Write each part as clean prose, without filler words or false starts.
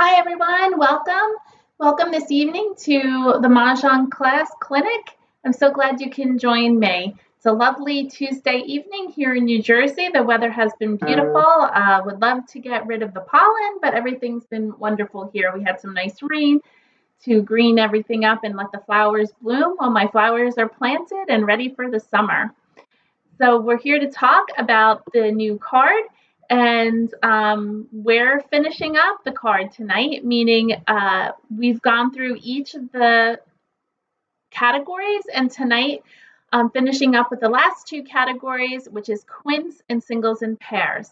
Hi everyone, welcome. Welcome this evening to the Mah Jongg Class Clinic. I'm so glad you can join me. It's a lovely Tuesday evening here in New Jersey. The weather has been beautiful. Would love to get rid of the pollen, but everything's been wonderful here. We had some nice rain to green everything up and let the flowers bloom while my flowers are planted and ready for the summer. So we're here to talk about the new card, and we're finishing up the card tonight, meaning we've gone through each of the categories, and tonight I'm finishing up with the last two categories, which is quints and singles and pairs.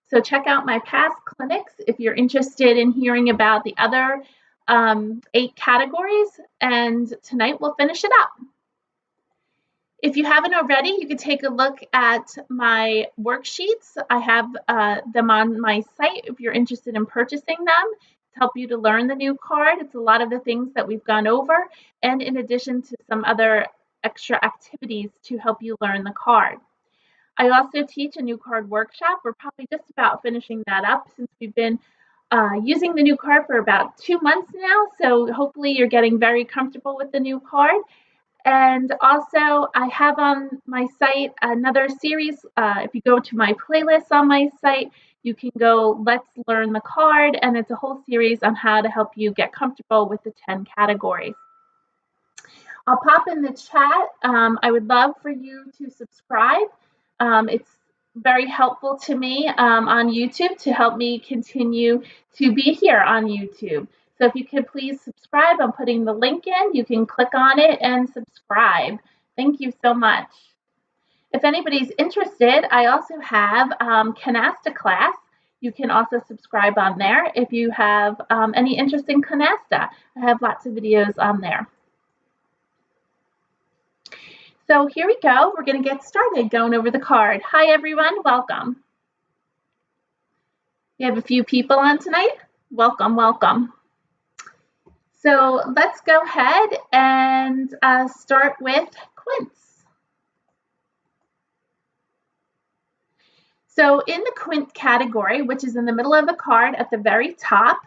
So check out my past clinics if you're interested in hearing about the other 8 categories, and tonight we'll finish it up. If you haven't already, you can take a look at my worksheets. I have them on my site if you're interested in purchasing them to help you to learn the new card. It's a lot of the things that we've gone over, and in addition to some other extra activities to help you learn the card. I also teach a new card workshop. We're probably just about finishing that up since we've been using the new card for about 2 months now. So hopefully you're getting very comfortable with the new card. And also, I have on my site another series. If you go to my playlist on my site, you can go Let's Learn the Card, and it's a whole series on how to help you get comfortable with the 10 categories. I'll pop in the chat. I would love for you to subscribe. It's very helpful to me on YouTube to help me continue to be here on YouTube. So if you could please subscribe, I'm putting the link in. You can click on it and subscribe. Thank you so much. If anybody's interested, I also have Canasta Class. You can also subscribe on there if you have any interest in canasta. I have lots of videos on there. So here we go. We're going to get started going over the card. Hi, everyone. Welcome. We have a few people on tonight. Welcome, welcome. So let's go ahead and start with quints. So in the quint category, which is in the middle of the card at the very top,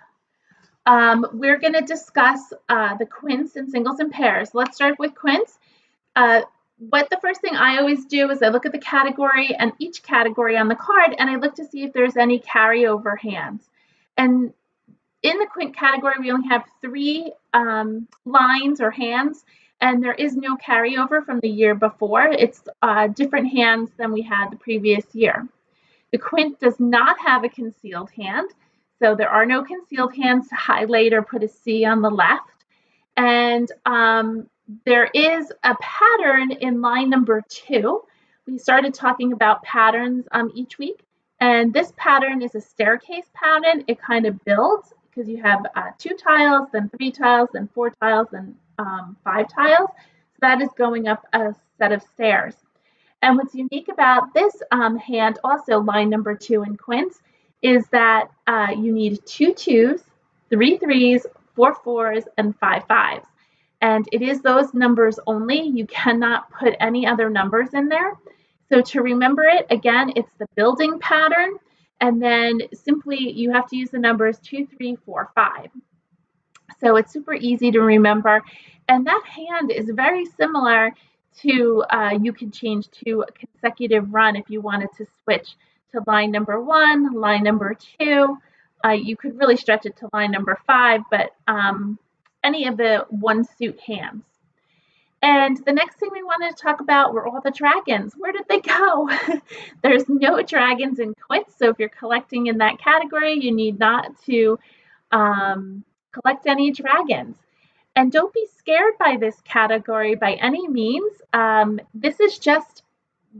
we're going to discuss the quints and singles and pairs. Let's start with quints. What the first thing I always do is I look at the category and each category on the card, and I look to see if there's any carryover hands. And in the quint category, we only have 3 lines or hands, and there is no carryover from the year before. It's different hands than we had the previous year. The quint does not have a concealed hand, so there are no concealed hands to highlight or put a C on the left. And there is a pattern in line number 2. We started talking about patterns each week, and this pattern is a staircase pattern. It kind of builds because you have 2 tiles, then 3 tiles, then 4 tiles, then 5 tiles. So that is going up a set of stairs. And what's unique about this hand, also line number 2 in quints, is that you need 2 2s, 3 3s, 4 4s, and 5 5s. And it is those numbers only. You cannot put any other numbers in there. So to remember it, again, it's the building pattern. And then simply you have to use the numbers 2, 3, 4, 5. So it's super easy to remember. And that hand is very similar to, you can change to a consecutive run if you wanted to switch to line number 1, line number 2. You could really stretch it to line number 5, but any of the one suit hands. And the next thing we wanted to talk about were all the dragons. Where did they go? There's no dragons in quints, so if you're collecting in that category, you need not to collect any dragons. And don't be scared by this category by any means. This is just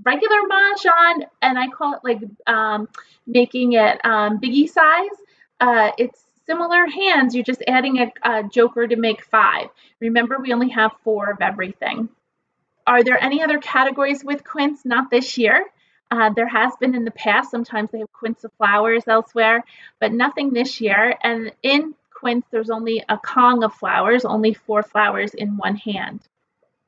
regular Mahjong, and I call it like making it biggie size. It's similar hands, you're just adding a joker to make 5. Remember, we only have 4 of everything. Are there any other categories with quints? Not this year. There has been in the past. Sometimes they have quints of flowers elsewhere, but nothing this year. And in quints, there's only a Kong of flowers, only 4 flowers in one hand.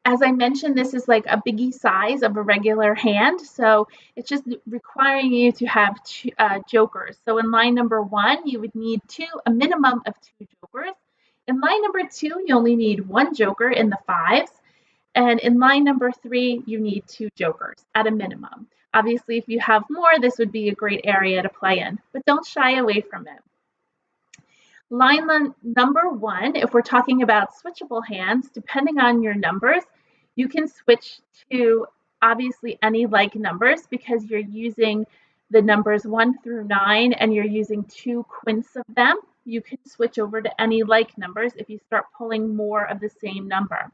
As I mentioned, this is like a biggie size of a regular hand, so it's just requiring you to have two, jokers. So in line number 1, you would need a minimum of 2 jokers. In line number 2, you only need 1 joker in the 5s. And in line number 3, you need 2 jokers at a minimum. Obviously, if you have more, this would be a great area to play in, but don't shy away from it. Line number 1, if we're talking about switchable hands, depending on your numbers, you can switch to obviously any like numbers because you're using the numbers 1 through 9 and you're using 2 quints of them. You can switch over to any like numbers if you start pulling more of the same number.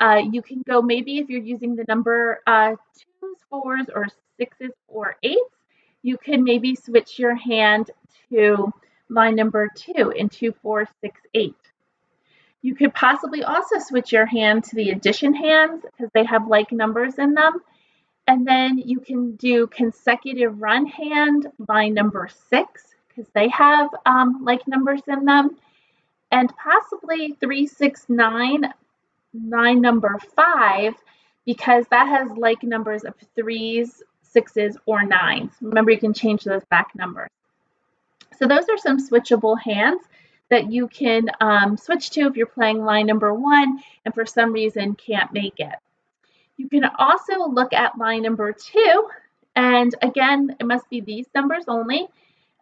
You can go maybe if you're using the number 2s, 4s, or 6s, or 8s, you can maybe switch your hand to line number 2 in 2, 4, 6, 8. You could possibly also switch your hand to the addition hands because they have like numbers in them. And then you can do consecutive run hand, line number 6, because they have like numbers in them. And possibly 3, 6, 9, line number 5, because that has like numbers of 3s, 6s, or 9s. Remember, you can change those back numbers. So those are some switchable hands that you can switch to if you're playing line number 1 and for some reason can't make it. You can also look at line number 2, and again, it must be these numbers only.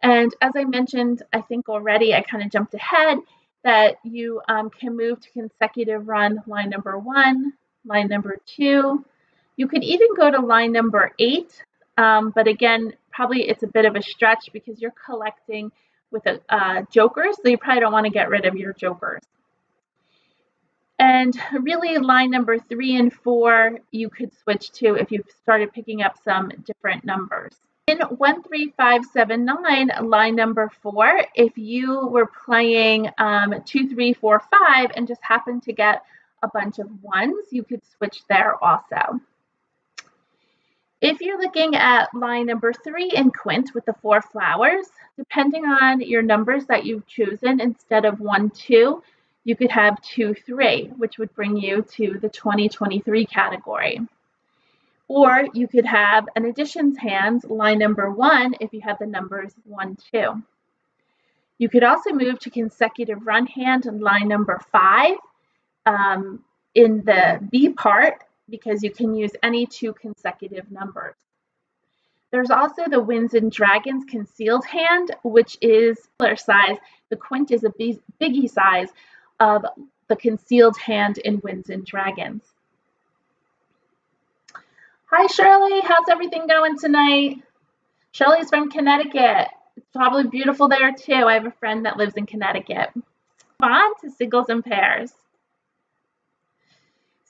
And as I mentioned, I think already, I kind of jumped ahead, that you can move to consecutive run line number 1, line number 2. You could even go to line number 8, but again, probably it's a bit of a stretch because you're collecting with jokers, so you probably don't want to get rid of your jokers. And really, line number 3 and 4, you could switch to if you've started picking up some different numbers. In 1, 3, 5, 7, 9, line number 4, if you were playing 2, 3, 4, 5 and just happened to get a bunch of 1s, you could switch there also. If you're looking at line number 3 in Quint with the 4 flowers, depending on your numbers that you've chosen, instead of 1, 2, you could have 2, 3, which would bring you to the 2023 category. Or you could have an additions hands, line number 1, if you have the numbers 1, 2. You could also move to consecutive run hand in line number 5 in the B part, because you can use any 2 consecutive numbers. There's also the Winds and Dragons concealed hand, which is similar size. The Quint is a biggie size of the concealed hand in Winds and Dragons. Hi, Shirley. How's everything going tonight? Shirley's from Connecticut. It's probably beautiful there, too. I have a friend that lives in Connecticut. On to singles and pairs.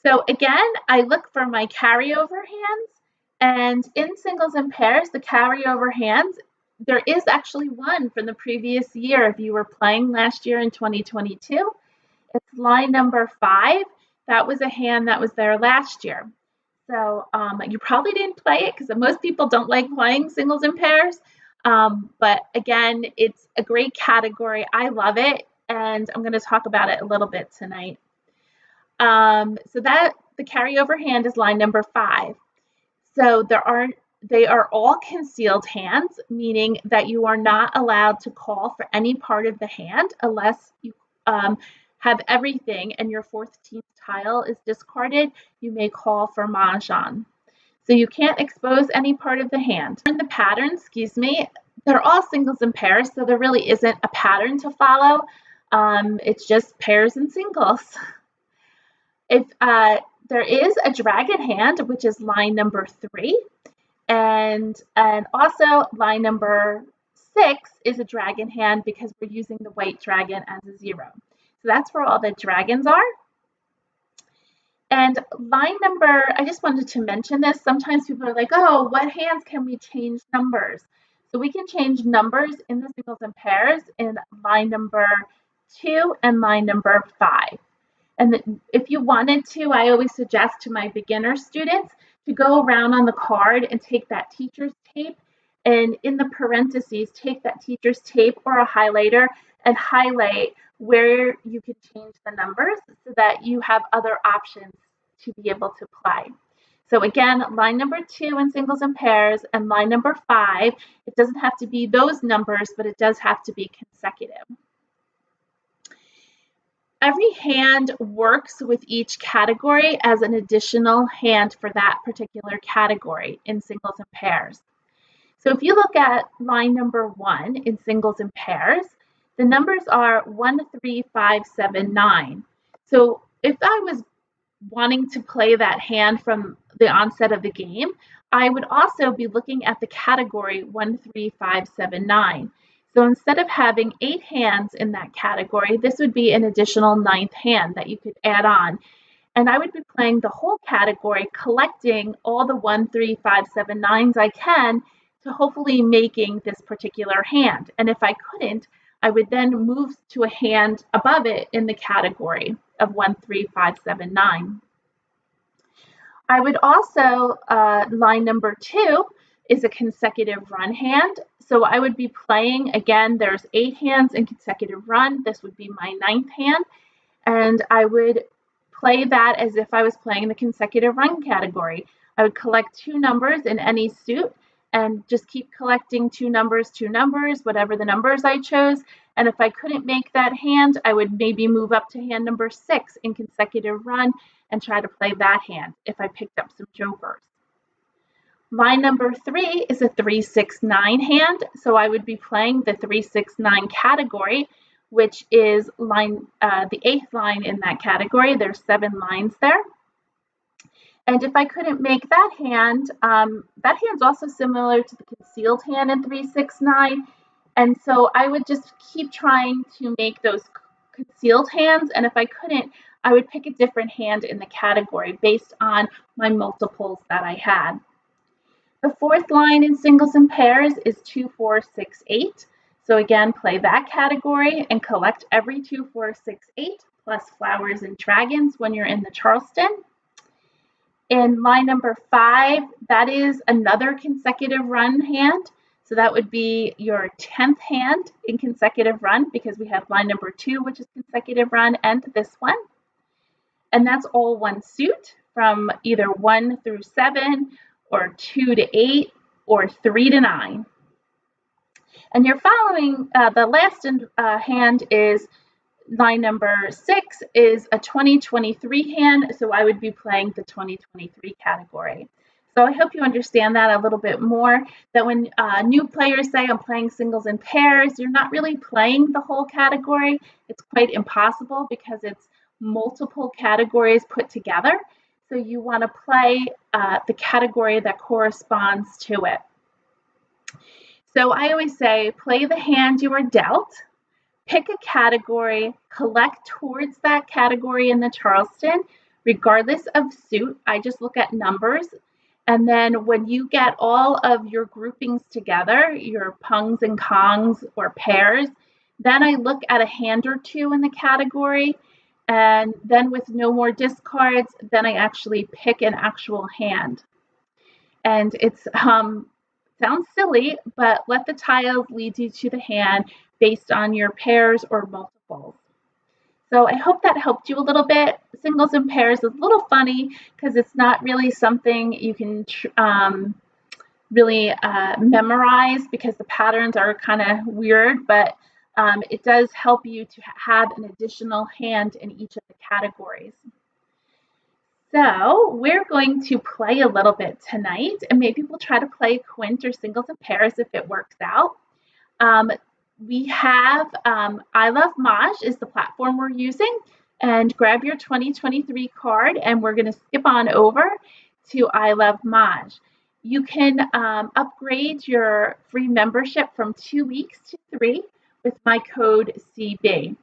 So again, I look for my carryover hands. And in singles and pairs, the carryover hands, there is actually one from the previous year. If you were playing last year in 2022, it's line number 5. That was a hand that was there last year. So you probably didn't play it because most people don't like playing singles and pairs. But again, it's a great category. I love it, and I'm going to talk about it a little bit tonight. So that the carryover hand is line number 5. So they are all concealed hands, meaning that you are not allowed to call for any part of the hand unless you have everything and your 14th tile is discarded. You may call for Mahjong. So you can't expose any part of the hand. In the pattern, they're all singles and pairs, so there really isn't a pattern to follow. It's just pairs and singles. If there is a dragon hand, which is line number 3, and also line number 6 is a dragon hand because we're using the white dragon as a 0. So that's where all the dragons are. And line number, I just wanted to mention this. Sometimes people are like, oh, what hands can we change numbers? So we can change numbers in the singles and pairs in line number 2 and line number 5. And if you wanted to, I always suggest to my beginner students to go around on the card and take that teacher's tape, and in the parentheses, take that teacher's tape or a highlighter and highlight where you could change the numbers so that you have other options to be able to play. So again, line number 2 in singles and pairs, and line number 5, it doesn't have to be those numbers, but it does have to be consecutive. Every hand works with each category as an additional hand for that particular category in singles and pairs. So if you look at line number 1 in singles and pairs, the numbers are 1, 3, 5, 7, 9. So if I was wanting to play that hand from the onset of the game, I would also be looking at the category 1, 3, 5, 7, 9. So instead of having 8 hands in that category, this would be an additional 9th hand that you could add on. And I would be playing the whole category, collecting all the 1, 3, 5, 7, 9s I can to hopefully making this particular hand. And if I couldn't, I would then move to a hand above it in the category of 1, 3, 5, 7, 9. I would also, line number 2 is a consecutive run hand. So I would be playing, again, there's 8 hands in consecutive run. This would be my 9th hand. And I would play that as if I was playing the consecutive run category. I would collect 2 numbers in any suit and just keep collecting 2 numbers, whatever the numbers I chose. And if I couldn't make that hand, I would maybe move up to hand number 6 in consecutive run and try to play that hand if I picked up some jokers. Line number 3 is a 3, 6, 9 hand. So I would be playing the 3, 6, 9 category, which is line the 8th line in that category. There's 7 lines there. And if I couldn't make that hand's also similar to the concealed hand in 3, 6, 9. And so I would just keep trying to make those concealed hands. And if I couldn't, I would pick a different hand in the category based on my multiples that I had. The 4th line in singles and pairs is 2, 4, 6, 8. So again, play that category and collect every 2, 4, 6, 8 plus flowers and dragons when you're in the Charleston. In line number 5, that is another consecutive run hand. So that would be your 10th hand in consecutive run because we have line number 2, which is consecutive run, and this one. And that's all one suit from either 1 through 7 or 2 to 8 or 3 to 9. And you're following, the last hand is line number 6 is a 2023 hand, so I would be playing the 2023 category. So I hope you understand that a little bit more, that when new players say I'm playing singles and pairs, you're not really playing the whole category. It's quite impossible because it's multiple categories put together. So you want to play the category that corresponds to it. So I always say, play the hand you are dealt, pick a category, collect towards that category in the Charleston, regardless of suit. I just look at numbers. And then when you get all of your groupings together, your pungs and kongs or pairs, then I look at a hand or 2 in the category. And then with no more discards, then I actually pick an actual hand. And it's sounds silly, but let the tiles lead you to the hand based on your pairs or multiples. So I hope that helped you a little bit. Singles and pairs is a little funny because it's not really something you can really memorize because the patterns are kind of weird, but it does help you to have an additional hand in each of the categories. So we're going to play a little bit tonight, and maybe we'll try to play Quint or singles and pairs if it works out. We have I Love Maj is the platform we're using, and grab your 2023 card, and we're going to skip on over to I Love Maj. You can upgrade your free membership from 2 weeks to 3 with my code CB.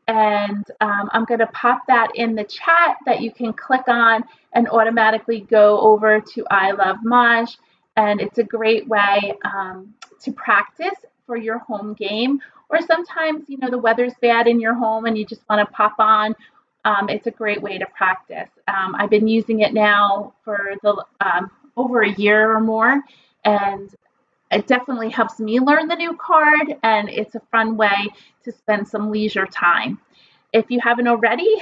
And I'm going to pop that in the chat that you can click on and automatically go over to I Love Maj. And it's a great way to practice for your home game. Or sometimes, you know, the weather's bad in your home and you just want to pop on. It's a great way to practice. I've been using it now for over a year or more. And it definitely helps me learn the new card, and it's a fun way to spend some leisure time. If you haven't already,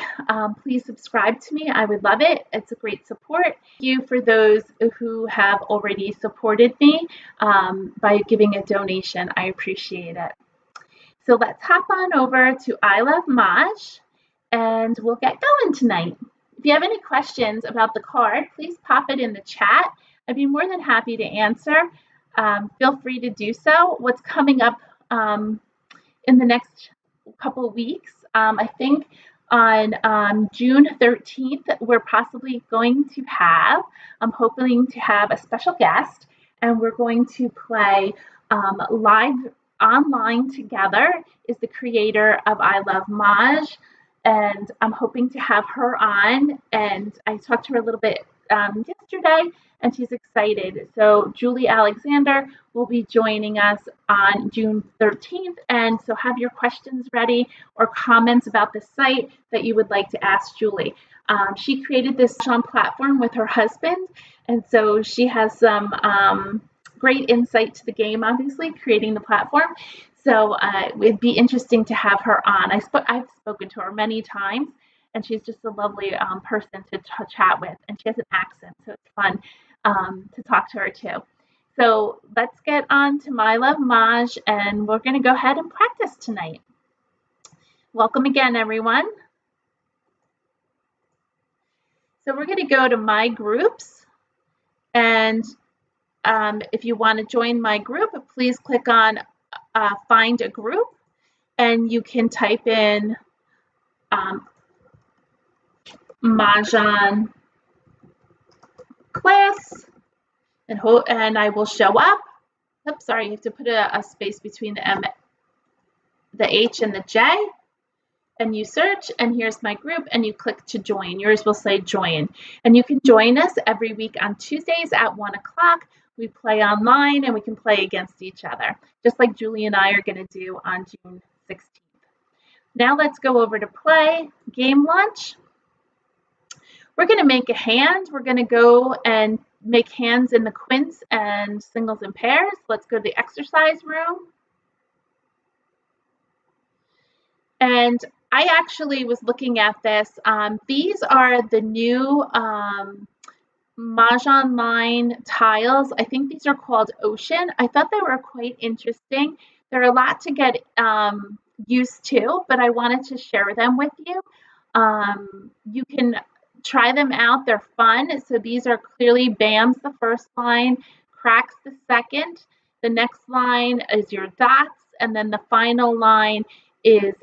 please subscribe to me. I would love it. It's a great support. Thank you for those who have already supported me by giving a donation. I appreciate it. So let's hop on over to I Love Maj, and we'll get going tonight. If you have any questions about the card, please pop it in the chat. I'd be more than happy to answer. Feel free to do so. What's coming up in the next couple of weeks? I think on June 13th, we're possibly going to have, I'm hoping to have a special guest, and we're going to play live online together. Is the creator of I Love Maj, and I'm hoping to have her on, and I talked to her a little bit yesterday, and she's excited. So Julie Alexander will be joining us on June 13th, and so have your questions ready or comments about the site that you would like to ask Julie. She created this Mahjong platform with her husband, and so she has some great insight to the game, obviously, creating the platform. So it'd be interesting to have her on. I've spoken to her many times, and she's just a lovely person to chat with, and she has an accent, so it's fun to talk to her too. So let's get on to My Love Maj, and we're going to go ahead and practice tonight. Welcome again, everyone. So we're going to go to My Groups, and if you want to join my group, please click on Find a Group, and you can type in Mah Jongg Class, and I will show up. Oops, sorry, you have to put a space between the M, the H, and the J, and you search, and here's my group, and you click to join. Yours will say join, and you can join us every week on Tuesdays at 1 o'clock. We play online, and we can play against each other, just like Julie and I are going to do on June 16th. Now let's go over to play game launch. We're going to make a hand. We're going to go and make hands in the Quints and Singles and Pairs. Let's go to the exercise room. And I actually was looking at this. These are the new Mahjong line tiles. I think these are called Ocean. I thought they were quite interesting. They're a lot to get used to, but I wanted to share them with you. You can try them out. They're fun. So these are clearly BAMs, the first line, cracks the second. The next line is your dots, and then the final line is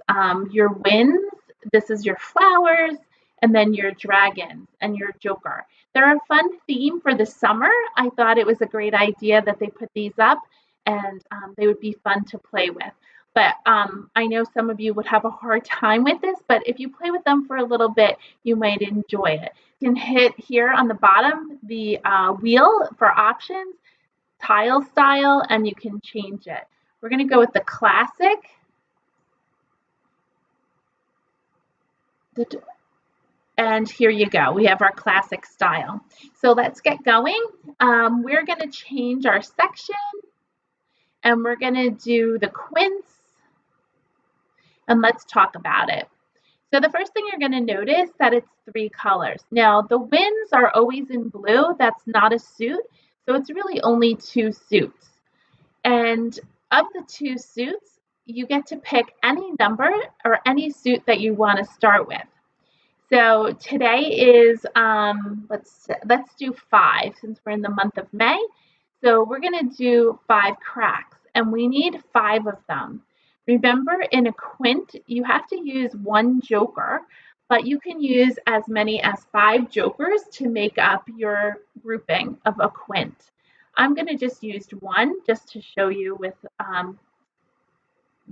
your winds. This is your flowers, and then your dragons and your joker. They're a fun theme for the summer. I thought it was a great idea that they put these up, and they would be fun to play with. But I know some of you would have a hard time with this, but if you play with them for a little bit, you might enjoy it. You can hit here on the bottom the wheel for options, tile style, and you can change it. We're going to go with the classic. And here you go. We have our classic style. So let's get going. We're going to change our section, and we're going to do the Quints, and let's talk about it. So the first thing you're going to notice that it's 3 colors. Now the winds are always in blue. That's not a suit. So it's really only 2 suits. And of the 2 suits, you get to pick any number or any suit that you want to start with. So today is, let's do 5 since we're in the month of May. So we're going to do 5 cracks, and we need 5 of them. Remember, in a quint, you have to use 1 joker, but you can use as many as 5 jokers to make up your grouping of a quint. I'm going to just use 1 just to show you with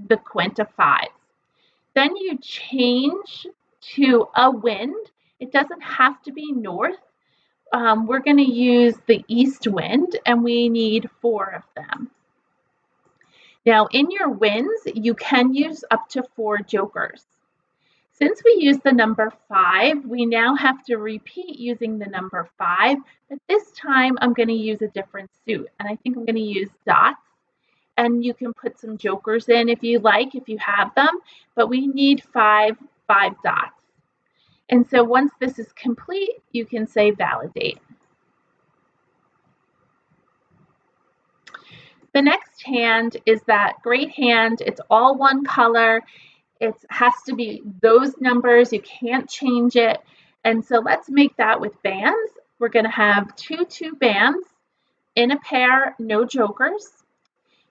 the quint of 5. Then you change to a wind. It doesn't have to be north. We're going to use the east wind, and we need 4 of them. Now, in your winds, you can use up to 4 jokers. Since we used the number 5, we now have to repeat using the number 5, but this time I'm going to use a different suit, and I think I'm going to use dots. And you can put some jokers in if you like, if you have them, but we need 5 5 dots. And so once this is complete, you can say validate. The next hand is that great hand. It's all one color. It has to be those numbers. You can't change it. And so let's make that with bands. We're going to have 2 2 bands in a pair, no jokers.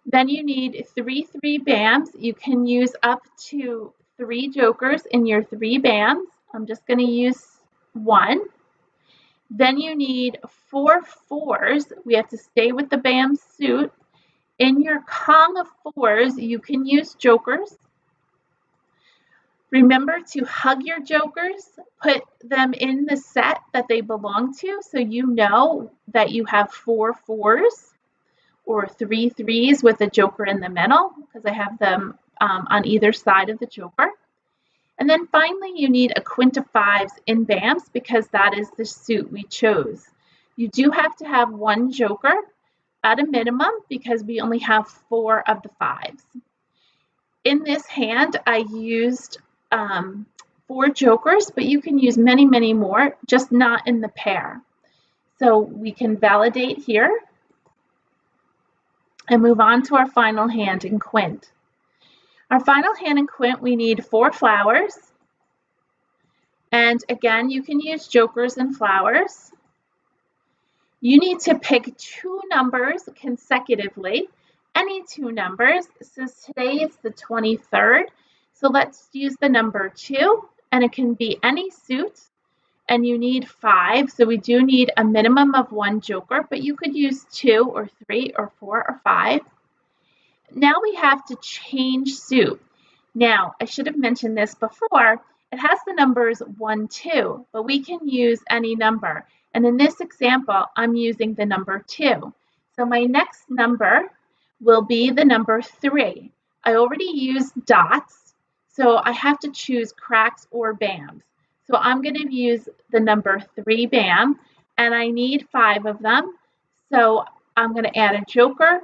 Then you need 3 3 bands. You can use up to 3 jokers in your 3 bands. I'm just going to use 1. Then you need 4 4s. We have to stay with the band suit. In your Kong of 4s, you can use jokers. Remember to hug your jokers, put them in the set that they belong to so you know that you have 4 4s or 3 3s with a joker in the middle, because I have them on either side of the joker. And then finally, you need a quint of 5s in bands because that is the suit we chose. You do have to have 1 joker at a minimum because we only have 4 of the 5s. In this hand, I used 4 jokers, but you can use many, many more, just not in the pair. So we can validate here and move on to our final hand in Quint. Our final hand in Quint, we need 4 flowers. And again, you can use jokers and flowers. You need to pick 2 numbers consecutively, any 2 numbers. So today is the 23rd. So let's use the number 2, and it can be any suit. And you need 5, so we do need a minimum of 1 joker, but you could use 2 or 3 or 4 or 5. Now we have to change suit. Now, I should have mentioned this before. It has the numbers 1, 2, but we can use any number. And in this example, I'm using the number 2. So my next number will be the number 3. I already used dots, so I have to choose cracks or bands. So I'm going to use the number 3 band, and I need 5 of them. So I'm going to add a joker,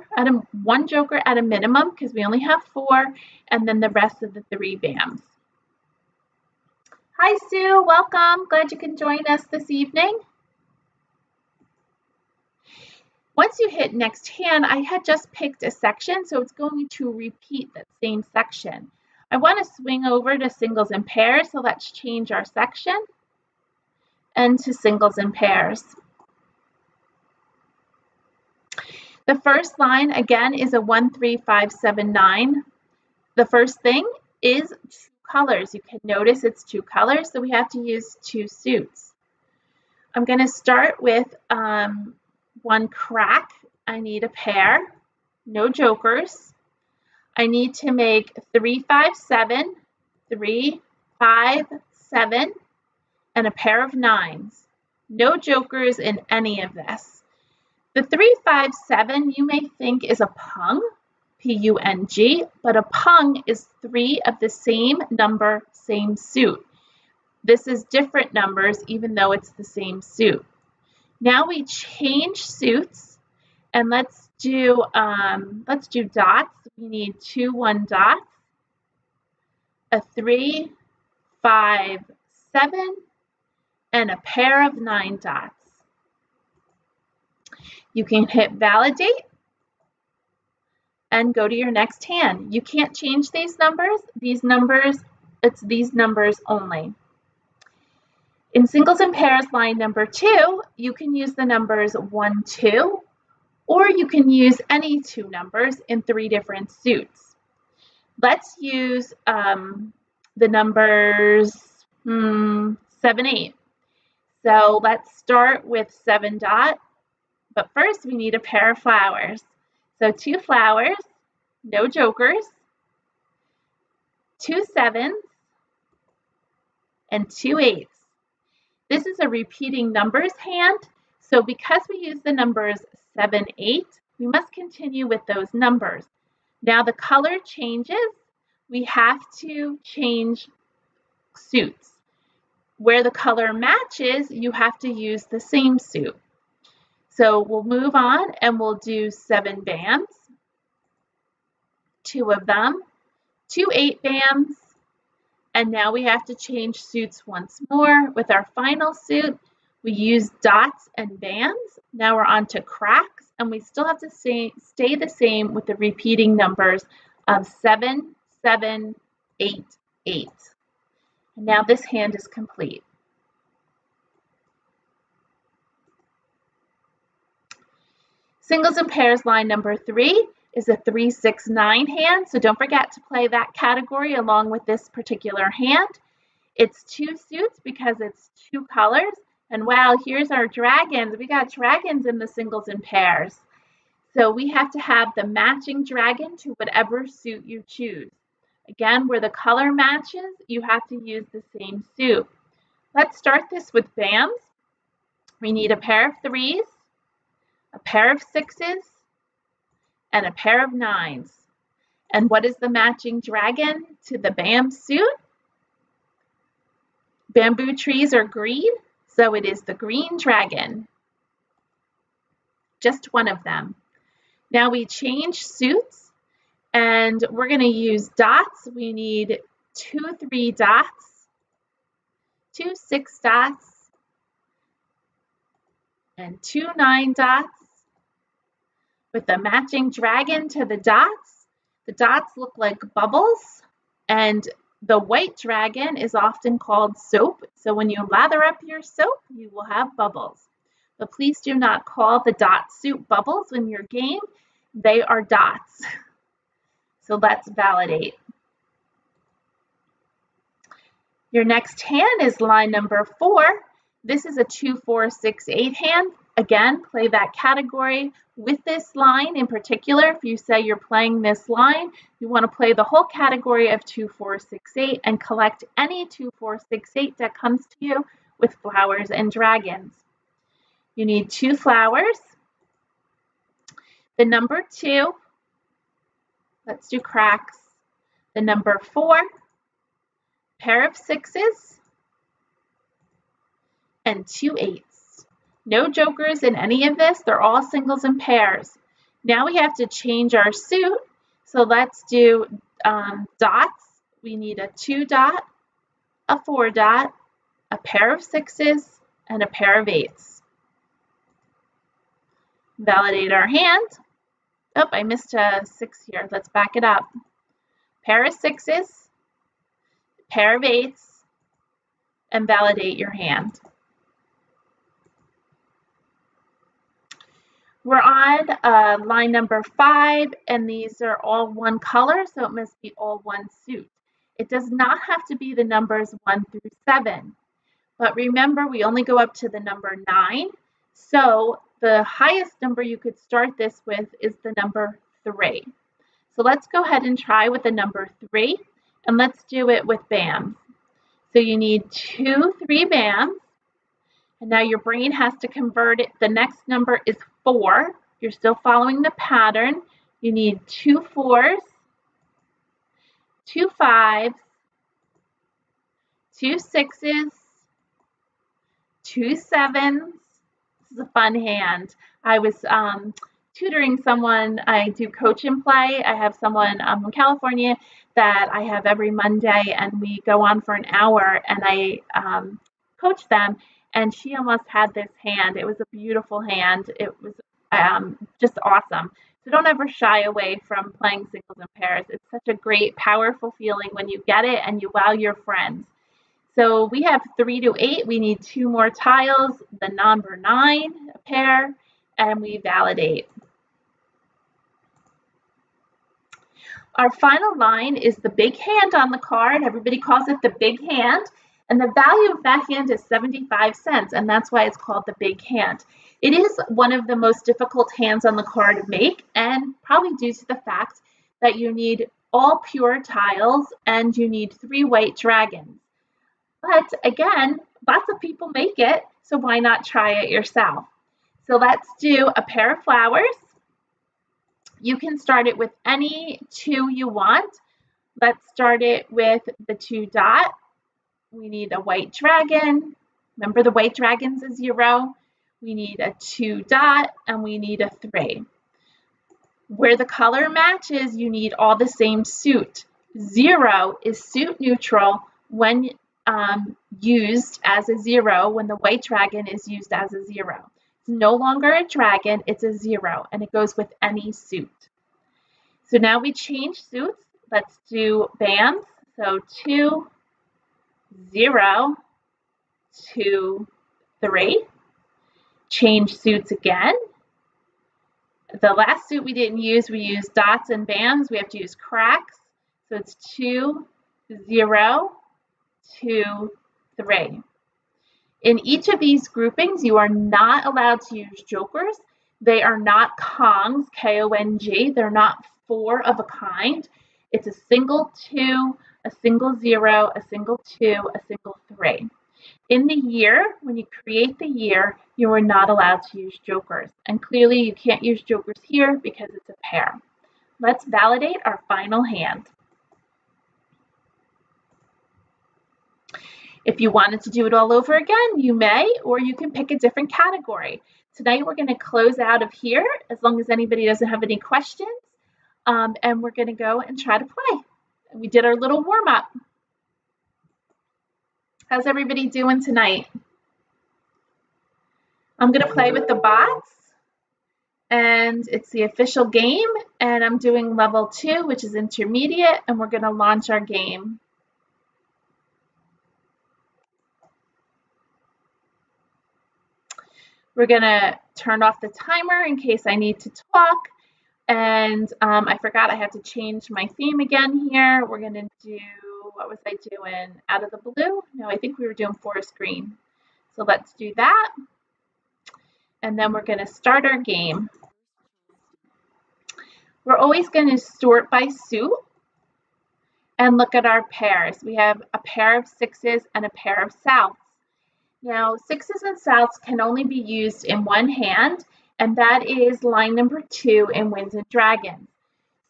1 joker at a minimum because we only have 4, and then the rest of the 3 bands. Hi, Sue. Welcome. Glad you can join us this evening. Once you hit next hand, I had just picked a section, so it's going to repeat that same section. I want to swing over to singles and pairs, so let's change our section and to singles and pairs. The first line, again, is a 1, 3, 5, 7, 9. The first thing is 2 colors. You can notice it's 2 colors, so we have to use 2 suits. I'm going to start with 1 crack. I need a pair, no jokers. I need to make 3, 5, 7, 3, 5, 7, and a pair of 9s. No jokers in any of this. The 3, 5, 7 you may think is a pung, P-U-N-G, but a pung is 3 of the same number, same suit. This is different numbers even though it's the same suit. Now we change suits, and let's do dots. We need 2 1 dots, a 3, 5, 7, and a pair of 9 dots. You can hit validate and go to your next hand. You can't change these numbers. It's these numbers only. In singles and pairs line number 2, you can use the numbers 1, 2, or you can use any 2 numbers in 3 different suits. Let's use the numbers 7, 8. So let's start with 7 dot, but first we need a pair of flowers. So 2 flowers, no jokers, 2 7s, and 2 8s. This is a repeating numbers hand, so because we use the numbers 7, 8, we must continue with those numbers. Now the color changes. We have to change suits. Where the color matches, you have to use the same suit. So we'll move on and we'll do 7 bands, 2 of them, 2 8 bands, And now we have to change suits once more. With our final suit, we use dots and bands. Now we're on to cracks, and we still have to stay the same with the repeating numbers of 7, 7, 8, 8. And now this hand is complete. Singles and pairs line number 3 is a 3, 6, 9 hand, so don't forget to play that category along with this particular hand. It's 2 suits because it's 2 colors, and wow, here's our dragons. We got dragons in the singles and pairs. So we have to have the matching dragon to whatever suit you choose. Again, where the color matches, you have to use the same suit. Let's start this with BAMs. We need a pair of 3s, a pair of 6s, and a pair of 9s. And what is the matching dragon to the BAM suit? Bamboo trees are green, so it is the green dragon. Just one of them. Now we change suits, and we're going to use dots. We need 2 3 dots, 2 6 dots, and 2 9 dots. With the matching dragon to the dots look like bubbles, and the white dragon is often called soap. So when you lather up your soap, you will have bubbles. But please do not call the dot suit bubbles in your game. They are dots. So let's validate. Your next hand is line number 4. This is a 2, 4, 6, 8 hand. Again, play that category with this line in particular. If you say you're playing this line, you want to play the whole category of 2, 4, 6, 8 and collect any 2, 4, 6, 8 that comes to you with flowers and dragons. You need 2 flowers, the number 2, let's do cracks, the number 4, pair of 6s, and 2 8s. No jokers in any of this. They're all singles and pairs. Now we have to change our suit. So let's do dots. We need a 2 dot, a 4 dot, a pair of 6s, and a pair of 8s. Validate our hand. Oh, I missed a 6 here. Let's back it up. Pair of 6s, pair of 8s, and validate your hand. We're on line number 5, and these are all one color, so it must be all one suit. It does not have to be the numbers 1 through 7. But remember, we only go up to the number 9. So the highest number you could start this with is the number 3. So let's go ahead and try with the number 3, and let's do it with BAMs. So you need 2 3 BAMs. And now your brain has to convert it. The next number is 4. You're still following the pattern. You need 2 4s, 2 5s, 2 6s, 2 7s. This is a fun hand. I was tutoring someone. I do coach and play. I have someone from California that I have every Monday, and we go on for an hour, and I coach them. And she almost had this hand. It was a beautiful hand. It was just awesome. So don't ever shy away from playing singles and pairs. It's such a great, powerful feeling when you get it and you wow your friends. So we have 3 to 8. We need 2 more tiles, the number 9, a pair, and we validate. Our final line is the big hand on the card. Everybody calls it the big hand. And the value of that hand is 75 cents, and that's why it's called the big hand. It is one of the most difficult hands on the card to make, and probably due to the fact that you need all pure tiles and you need 3 white dragons. But again, lots of people make it, so why not try it yourself? So let's do a pair of flowers. You can start it with any 2 you want. Let's start it with the 2 dot. We need a white dragon. Remember, the white dragon's a 0. We need a 2 dot, and we need a 3. Where the color matches, you need all the same suit. 0 is suit neutral. when used as a 0, when the white dragon is used as a 0. It's no longer a dragon, it's a 0, and it goes with any suit. So now we change suits. Let's do BAMs. So 2, 0, 2, 3. Change suits again. The last suit we didn't use, we used dots and BAMs. We have to use cracks. So it's 2, 0, 2, 3. In each of these groupings, you are not allowed to use jokers. They are not Kongs, K-O-N-G. They're not 4 of a kind. It's a single 2, a single 0, a single 2, a single 3. In the year, when you create the year, you are not allowed to use jokers. And clearly you can't use jokers here because it's a pair. Let's validate our final hand. If you wanted to do it all over again, you may, or you can pick a different category. Tonight we're going to close out of here, as long as anybody doesn't have any questions, and we're going to go and try to play. We did our little warm-up. How's everybody doing tonight? I'm going to play with the bots, and it's the official game, and I'm doing level 2, which is intermediate, and we're going to launch our game. We're going to turn off the timer in case I need to talk. And I forgot I had to change my theme again here. We're going to do, what was I doing? Out of the blue? No, I think we were doing forest green. So let's do that. And then we're going to start our game. We're always going to sort by suit and look at our pairs. We have a pair of 6s and a pair of souths. Now, 6s and souths can only be used in one hand, and that is line number 2 in Winds and Dragons.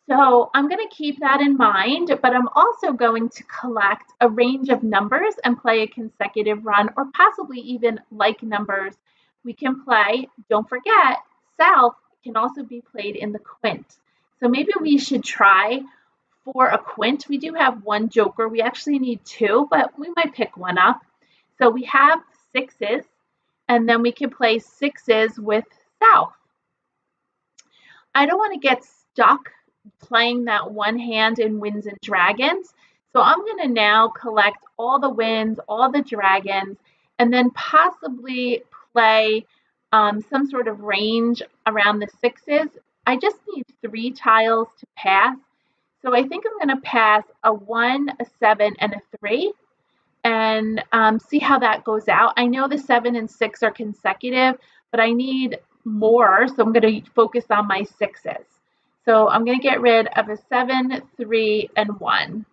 So I'm going to keep that in mind, but I'm also going to collect a range of numbers and play a consecutive run, or possibly even like numbers we can play. Don't forget, south can also be played in the quint. So maybe we should try for a quint. We do have one joker. We actually need 2, but we might pick one up. So we have 6s, and then we can play 6s with south. I don't want to get stuck playing that one hand in Winds and Dragons, so I'm going to now collect all the winds, all the dragons, and then possibly play some sort of range around the 6s. I just need 3 tiles to pass, so I think I'm going to pass a 1, a 7, and a 3. And see how that goes out. I know the 7 and 6 are consecutive, but I need more, so I'm going to focus on my 6s. So I'm going to get rid of a 7, 3, and 1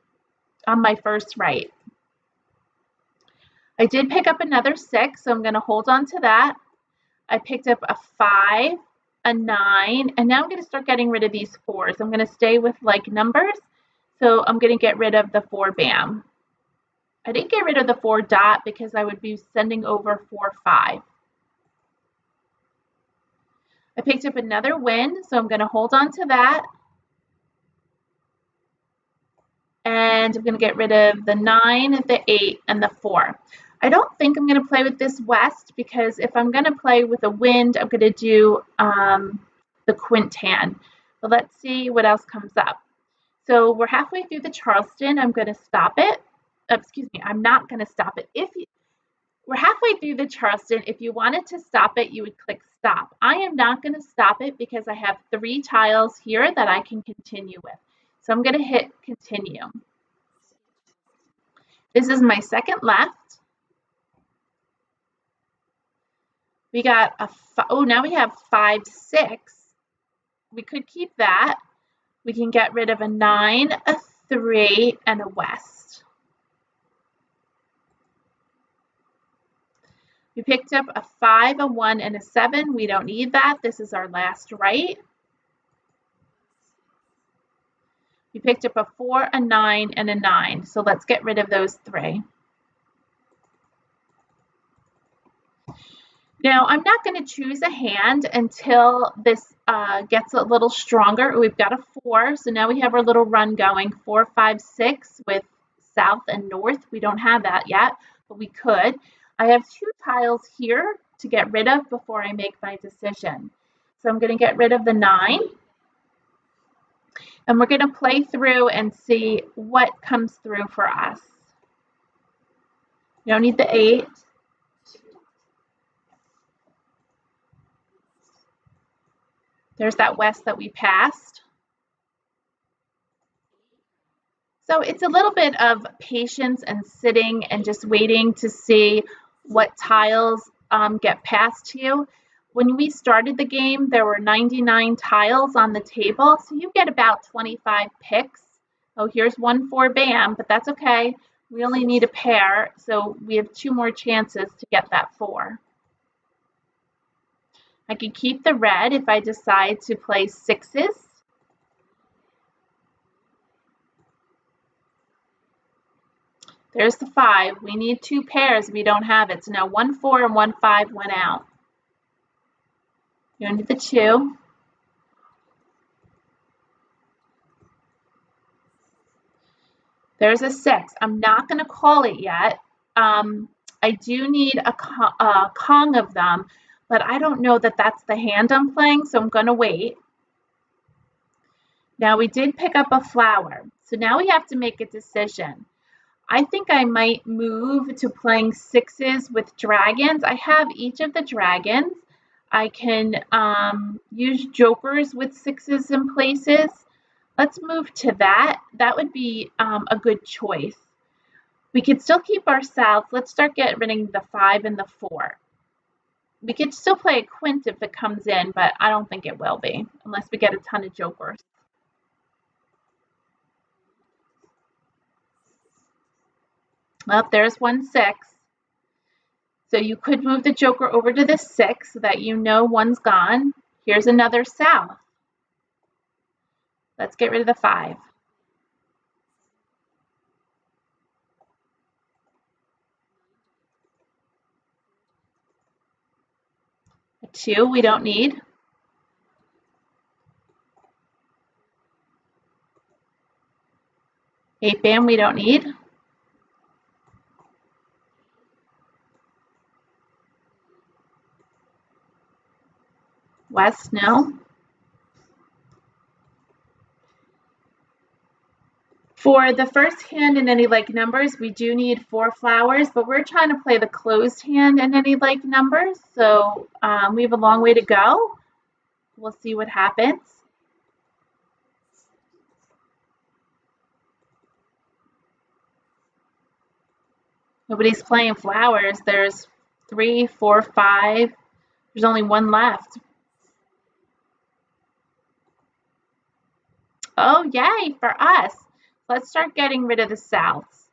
on my first right. I did pick up another 6, so I'm going to hold on to that. I picked up a 5, a 9, and now I'm going to start getting rid of these 4s. I'm going to stay with like numbers, so I'm going to get rid of the 4 BAM. I didn't get rid of the 4 dot because I would be sending over 4, 5. I picked up another wind, so I'm going to hold on to that. And I'm going to get rid of the 9, the 8, and the 4. I don't think I'm going to play with this west because if I'm going to play with a wind, I'm going to do the quint hand. But let's see what else comes up. So we're halfway through the Charleston. I'm going to stop it. Excuse me, I'm not going to stop it. We're halfway through the Charleston. If you wanted to stop it, you would click stop. I am not going to stop it because I have 3 tiles here that I can continue with. So I'm going to hit continue. This is my second left. We got a, now we have 5, 6. We could keep that. We can get rid of a 9, a 3, and a west. We picked up a 5, a 1, and a 7. We don't need that. This is our last right. We picked up a 4, a 9, and a 9. So let's get rid of those 3. Now, I'm not going to choose a hand until this gets a little stronger. We've got a 4, so now we have our little run going. 4, 5, 6 with south and north. We don't have that yet, but we could. I have 2 tiles here to get rid of before I make my decision. So I'm going to get rid of the 9. And we're going to play through and see what comes through for us. You don't need the 8. There's that west that we passed. So it's a little bit of patience and sitting and just waiting to see what tiles get passed to you. When we started the game, there were 99 tiles on the table, so you get about 25 picks. Oh, here's 1 for Bam, but that's okay. We only need a pair, so we have 2 more chances to get that 4. I can keep the red if I decide to play 6s. There's the 5. We need 2 pairs. We don't have it. So now 1 4 and 1 5 went out. You're into the 2. There's a 6. I'm not going to call it yet. I do need a Kong of them, but I don't know that that's the hand I'm playing, so I'm going to wait. Now we did pick up a flower, so now we have to make a decision. I think I might move to playing 6s with dragons. I have each of the dragons. I can use jokers with 6s in places. Let's move to that. That would be a good choice. We could still keep our south. Let's start getting rid of the 5 and the 4. We could still play a quint if it comes in, but I don't think it will be unless we get a ton of jokers. Well, there's 1 6. So you could move the joker over to the 6 so that you know 1's gone. Here's another south. Let's get rid of the 5. A 2 we don't need. Eight bam we don't need. West, no. For the first hand in any like numbers, we do need 4 flowers, but we're trying to play the closed hand in any like numbers, so we have a long way to go. We'll see what happens. Nobody's playing flowers. There's 3, 4, 5. There's only 1 left. Oh, yay for us. Let's start getting rid of the souths.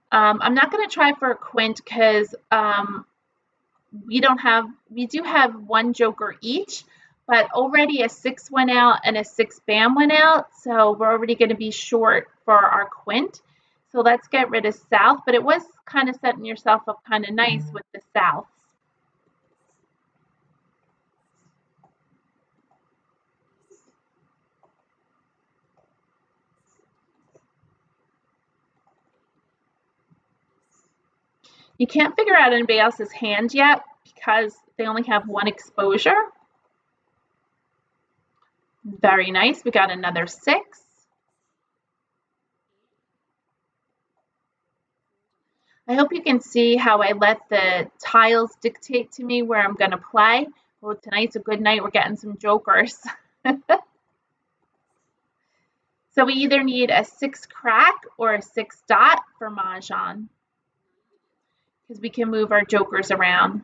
I'm not going to try for a quint because we do have 1 joker each, but already a 6 went out and a 6 bam went out, so we're already going to be short for our quint. So let's get rid of south, but it was kind of setting yourself up kind of nice with the souths. You can't figure out anybody else's hand yet because they only have 1 exposure. Very nice. We got another 6. I hope you can see how I let the tiles dictate to me where I'm going to play. Well, tonight's a good night. We're getting some jokers. So we either need a 6 crack or a 6 dot for Mahjong because we can move our jokers around.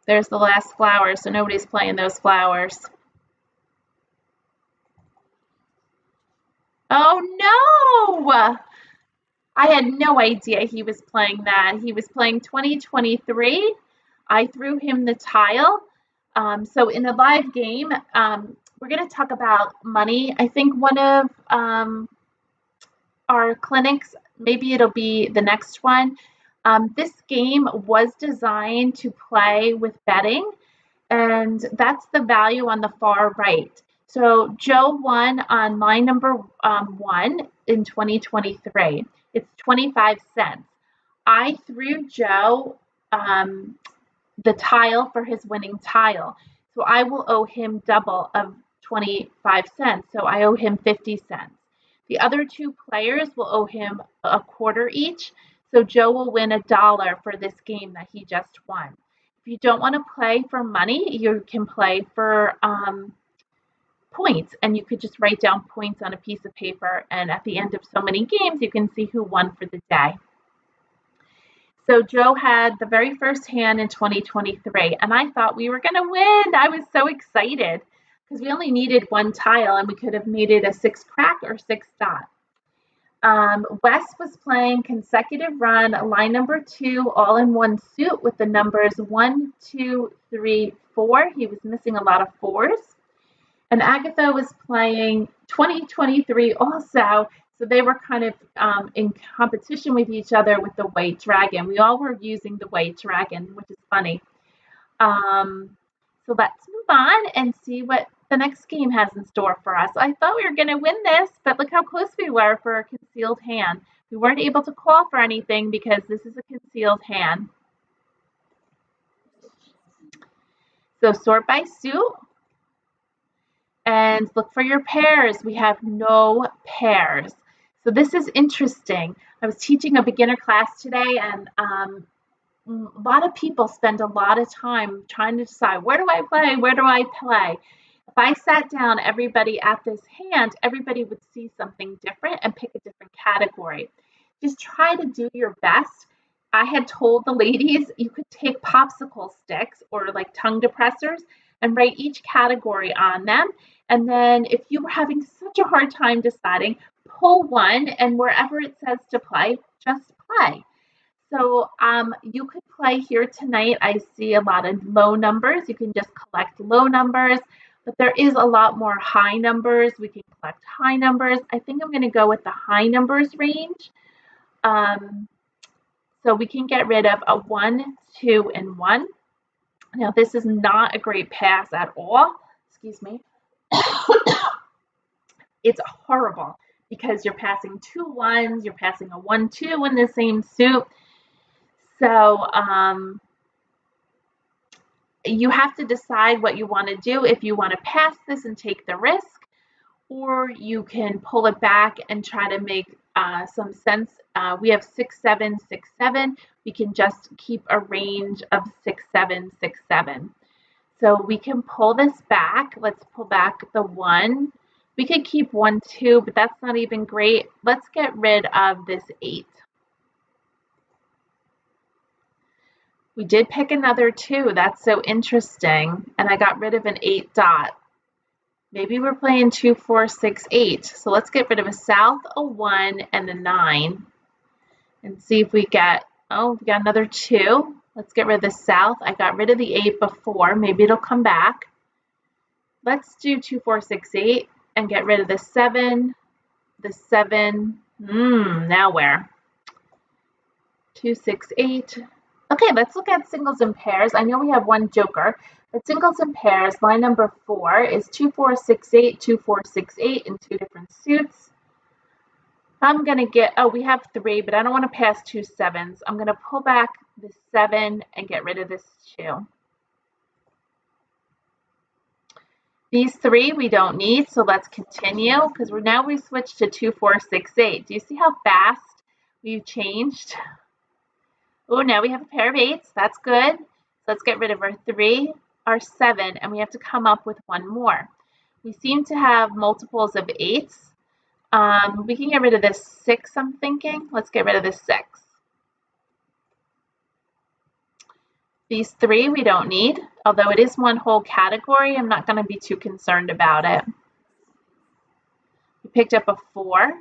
There's the last flower, so nobody's playing those flowers. Oh no! I had no idea he was playing that. He was playing 2023. I threw him the tile. So in a live game, we're going to talk about money. I think one of our clinics, maybe it'll be the next one. This game was designed to play with betting, and that's the value on the far right. So Joe won on line number 1 in 2023. It's 25 cents. I threw Joe the tile for his winning tile. So I will owe him double of 25 cents. So I owe him 50 cents. The other two players will owe him a quarter each. So Joe will win $1 for this game that he just won. If you don't want to play for money, you can play for points, and you could just write down points on a piece of paper, and at the end of so many games, you can see who won for the day. So Joe had the very first hand in 2023, and I thought we were going to win. I was so excited because we only needed one tile, and we could have made it a 6 crack or 6 dot. Wes was playing consecutive run, line number 2, all in one suit with the numbers 1, 2, 3, 4. He was missing a lot of 4s. And Agatha was playing 2023 also, so they were kind of in competition with each other with the white dragon. We all were using the white dragon, which is funny. So let's move on and see what the next game has in store for us. I thought we were going to win this, but look how close we were for a concealed hand. We weren't able to call for anything because this is a concealed hand. So sort by suit. And look for your pairs. We have no pairs. So this is interesting. I was teaching a beginner class today, and a lot of people spend a lot of time trying to decide, where do I play? Where do I play? If I sat down everybody at this hand, everybody would see something different and pick a different category. Just try to do your best. I had told the ladies you could take popsicle sticks or like tongue depressors and write each category on them. And then if you were having such a hard time deciding, pull one, and wherever it says to play, just play. So you could play here tonight. I see a lot of low numbers. You can just collect low numbers, but there is a lot more high numbers. We can collect high numbers. I think I'm going to go with the high numbers range. So we can get rid of a 1, 2, and 1. Now, this is not a great pass at all. Excuse me. It's horrible because you're passing 2 1s, you're passing a 1, 2 in the same suit. So you have to decide what you want to do. If you want to pass this and take the risk, or you can pull it back and try to make some sense. We have 6, 7, 6, 7. We can just keep a range of 6, 7, 6, 7. So we can pull this back. Let's pull back the 1. We could keep 1, 2, but that's not even great. Let's get rid of this 8. We did pick another 2. That's so interesting. And I got rid of an 8 dot. Maybe we're playing 2, 4, 6, 8. So let's get rid of a south, a 1, and a 9. And see if we get, oh, we got another 2. Let's get rid of the south. I got rid of the 8 before. Maybe it'll come back. Let's do 2, 4, 6, 8 and get rid of the 7, the 7. Now where? 2, 6, 8. Okay, let's look at singles and pairs. I know we have one joker, but singles and pairs, line number 4 is 2, 4, 6, 8, 2, 4, 6, 8 in 2 different suits. I'm going to get, oh, we have 3, but I don't want to pass 2 7s. I'm going to pull back the 7 and get rid of this 2. These 3 we don't need, so let's continue because now we switched to 2, 4, 6, 8. Do you see how fast we've changed? Oh, now we have a pair of 8s. That's good. So let's get rid of our 3, our 7, and we have to come up with one more. We seem to have multiples of 8s. We can get rid of this 6, I'm thinking. Let's get rid of this 6. These 3 we don't need, although it is one whole category. I'm not going to be too concerned about it. We picked up a 4.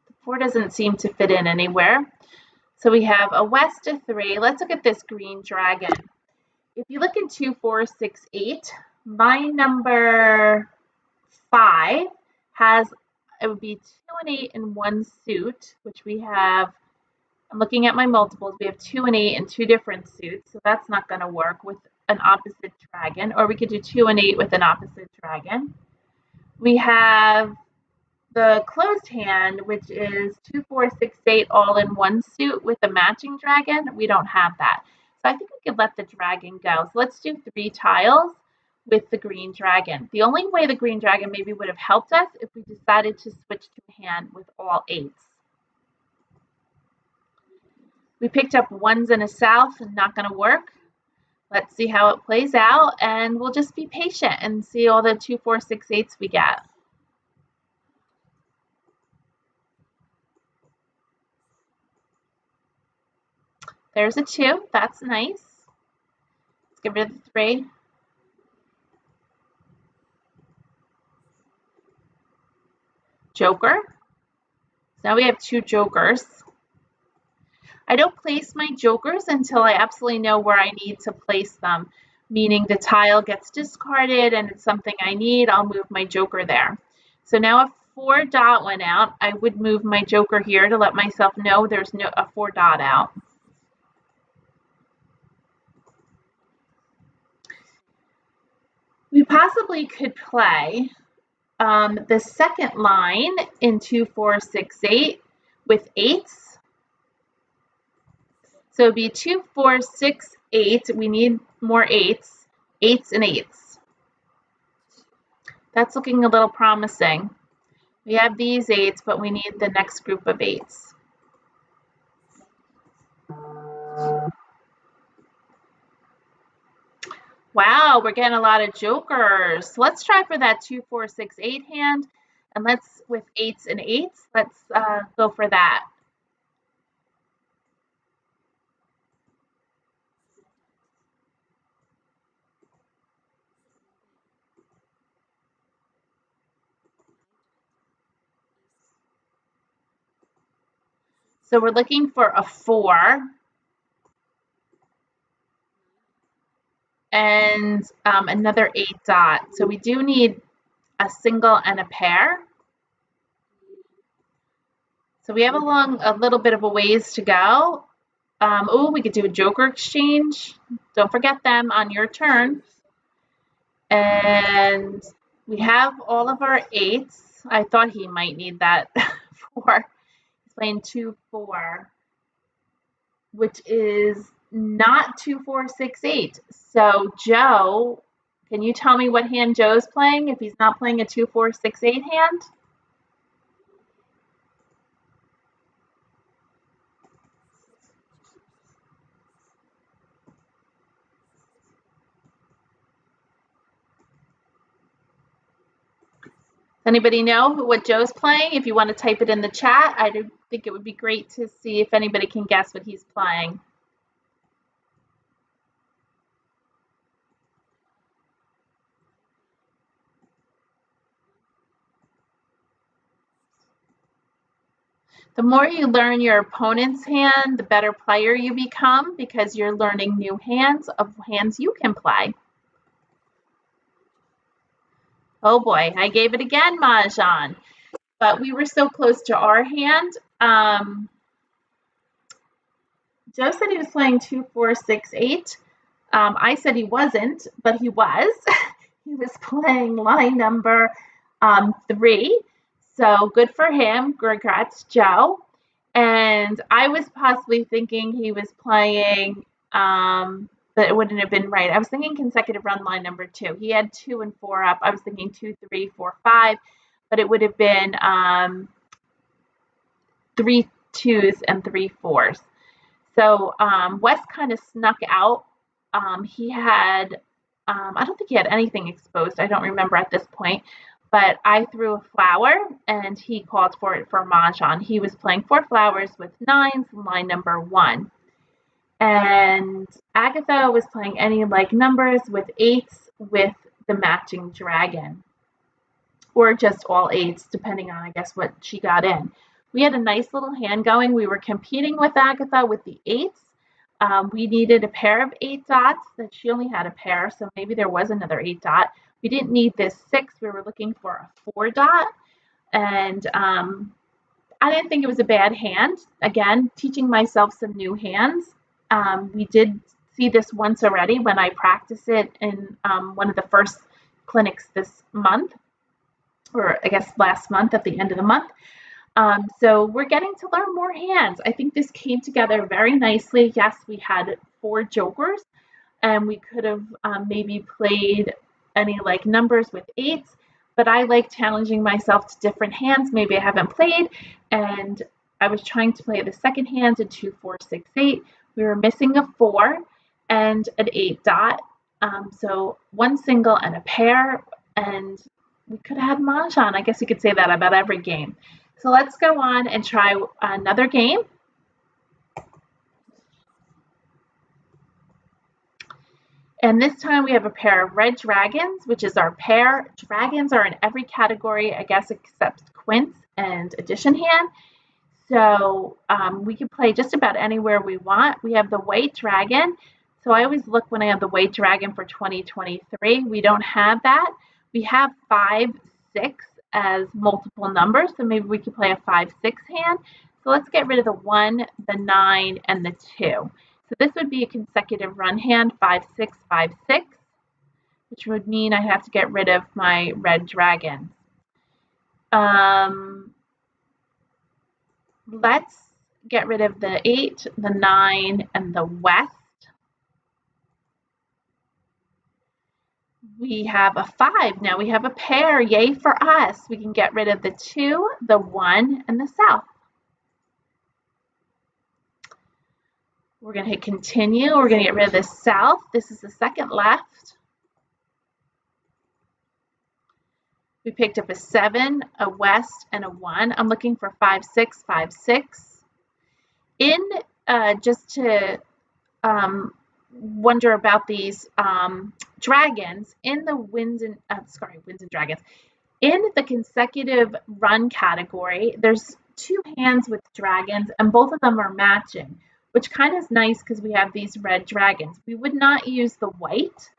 The 4 doesn't seem to fit in anywhere. So we have a west, a 3. Let's look at this green dragon. If you look in 2, 4, 6, 8, line number 5 has, it would be 2 and 8 in one suit, which we have, I'm looking at my multiples, we have 2 and 8 in 2 different suits, so that's not going to work with an opposite dragon, or we could do 2 and 8 with an opposite dragon. We have the closed hand, which is 2, 4, 6, 8 all in one suit with a matching dragon. We don't have that. So I think we could let the dragon go. So let's do 3 tiles with the green dragon. The only way the green dragon maybe would have helped us if we decided to switch to a hand with all 8s. We picked up 1s and a south, not going to work. Let's see how it plays out, and we'll just be patient and see all the 2, 4, 6, 8s we get. There's a 2. That's nice. Let's get rid of the 3. Joker. So now we have 2 jokers. I don't place my jokers until I absolutely know where I need to place them, meaning the tile gets discarded and it's something I need, I'll move my joker there. So now a 4 dot went out. I would move my joker here to let myself know there's a 4 dot out. We possibly could play the second line in 2, 4, 6, 8 with 8s. So it'd be 2, 4, 6, 8. We need more 8s. 8s and 8s. That's looking a little promising. We have these 8s, but we need the next group of 8s. Wow, we're getting a lot of jokers. Let's try for that 2, 4, 6, 8 hand, and let's with 8s and 8s. Let's go for that. So we're looking for a 4 and another 8 dot. So we do need a single and a pair. So we have a little bit of a ways to go. Oh, we could do a joker exchange. Don't forget them on your turn. And we have all of our 8s. I thought he might need that 4. He's playing 2, 4, which is not 2, 4, 6, 8. So Joe, can you tell me what hand Joe's playing if he's not playing a 2, 4, 6, 8 hand? Anybody know what Joe's playing? If you want to type it in the chat, I think it would be great to see if anybody can guess what he's playing. The more you learn your opponent's hand, the better player you become because you're learning new hands of hands you can play. Oh boy, I gave it again, Mahjong. But we were so close to our hand. Joe said he was playing 2, 4, 6, 8. I said he wasn't, but he was. He was playing line number 3. So good for him. Congrats, Joe. And I was possibly thinking he was playing, but it wouldn't have been right. I was thinking consecutive run line number 2. He had 2 and 4 up. I was thinking 2, 3, 4, 5, but it would have been 3 2s and 3 4s. So Wes kind of snuck out. He had, I don't think he had anything exposed. I don't remember at this point. But I threw a flower, and he called for it for Mahjong. He was playing 4 flowers with 9s, line number 1. And Agatha was playing any like numbers with 8s with the matching dragon. Or just all 8s, depending on, I guess, what she got in. We had a nice little hand going. We were competing with Agatha with the 8s. We needed a pair of 8 dots, that she only had a pair, so maybe there was another 8 dot. We didn't need this 6. We were looking for a 4 dot. And I didn't think it was a bad hand. Again, teaching myself some new hands. We did see this once already when I practice it in one of the first clinics this month, or I guess last month at the end of the month. So we're getting to learn more hands. I think this came together very nicely. Yes, we had 4 jokers, and we could have maybe played any like numbers with 8s, but I like challenging myself to different hands maybe I haven't played, and I was trying to play the second hand in 2, 4, 6, 8. We were missing a 4 and an 8 dot, so 1 single and a pair, and we could have had Mahjong. I guess you could say that about every game. So let's go on and try another game. And this time we have a pair of red dragons, which is our pair. Dragons are in every category, I guess, except quints and addition hand. So we can play just about anywhere we want. We have the white dragon. So I always look when I have the white dragon for 2023. We don't have that. We have 5, 6 as multiple numbers. So maybe we could play a 5, 6 hand. So let's get rid of the 1, the 9, and the 2. So this would be a consecutive run hand, 5, 6, 5, 6, which would mean I have to get rid of my red dragon. Let's get rid of the 8, the 9, and the west. We have a 5. Now we have a pair. Yay for us. We can get rid of the 2, the 1, and the south. We're going to hit continue. We're going to get rid of the south. This is the second left. We picked up a 7, a west, and a 1. I'm looking for 5, 6, 5, 6. Just to wonder about these dragons, in the winds and dragons, in the consecutive run category, there's 2 hands with dragons, and both of them are matching, which kind of is nice because we have these red dragons. We would not use the white,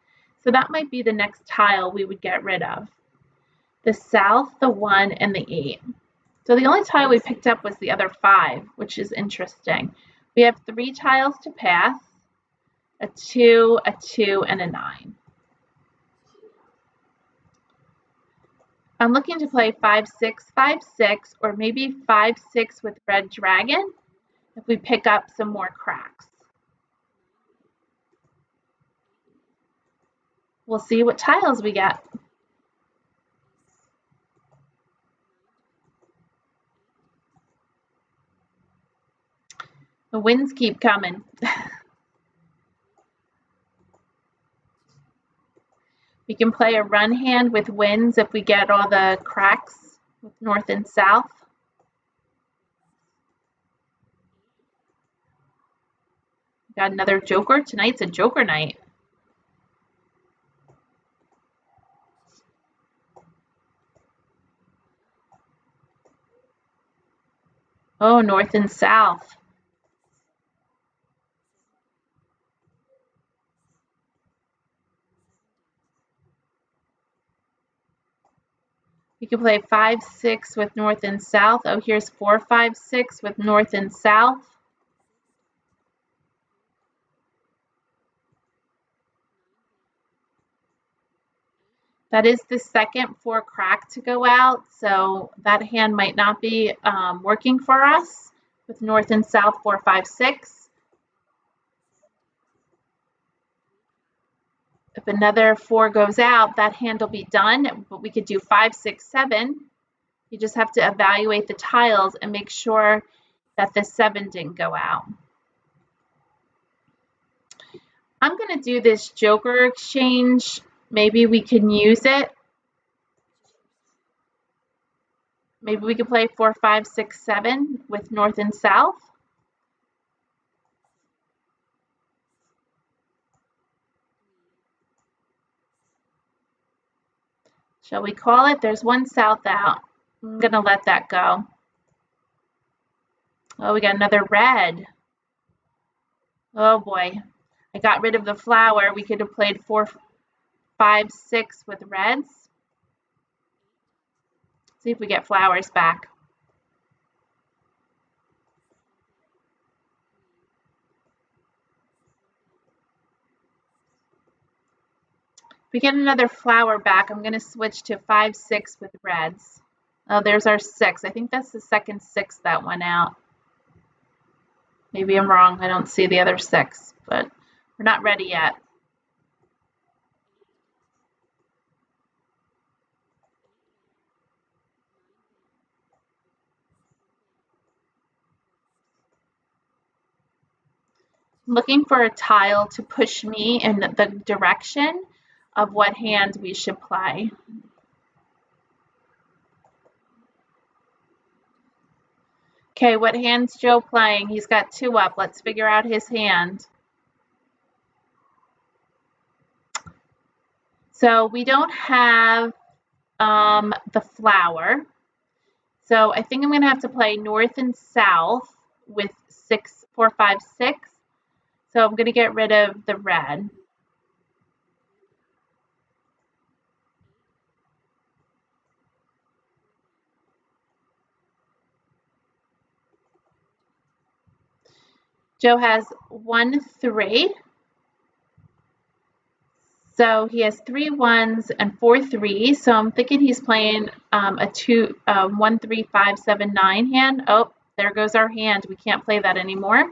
so that might be the next tile we would get rid of. The south, the 1, and the 8. So the only tile we picked up was the other 5, which is interesting. We have 3 tiles to pass, a 2, a 2, and a 9. I'm looking to play 5, 6, 5, 6, or maybe 5, 6 with red dragon if we pick up some more cracks. We'll see what tiles we get. The winds keep coming. We can play a run hand with winds if we get all the cracks with north and south. Got another joker. Tonight's a joker night. Oh, north and south. You can play 5, 6 with north and south. Oh, here's 4, 5, 6 with north and south. That is the second 4 crack to go out, so that hand might not be working for us with north and south 4, 5, 6. If another 4 goes out, that hand will be done, but we could do 5, 6, 7. You just have to evaluate the tiles and make sure that the 7 didn't go out. I'm going to do this joker exchange. Maybe we can use it. Maybe we could play 4, 5, 6, 7 with north and south. Shall we call it? There's 1 south out. I'm going to let that go. Oh, we got another red. Oh boy. I got rid of the flower. We could have played 4, 5, 6 with reds. See if we get flowers back. If we get another flower back, I'm going to switch to 5, 6 with reds. Oh, there's our 6. I think that's the second 6 that went out. Maybe I'm wrong. I don't see the other 6, but we're not ready yet. Looking for a tile to push me in the direction of what hand we should play. Okay, what hand's Joe playing? He's got 2 up. Let's figure out his hand. So we don't have the flower. So I think I'm going to have to play north and south with 6, 4, 5, 6. So I'm going to get rid of the red. Joe has 1, 3. So he has 3 1s and 4 3s. So I'm thinking he's playing a 1, 3, 5, 7, 9 hand. Oh, there goes our hand. We can't play that anymore.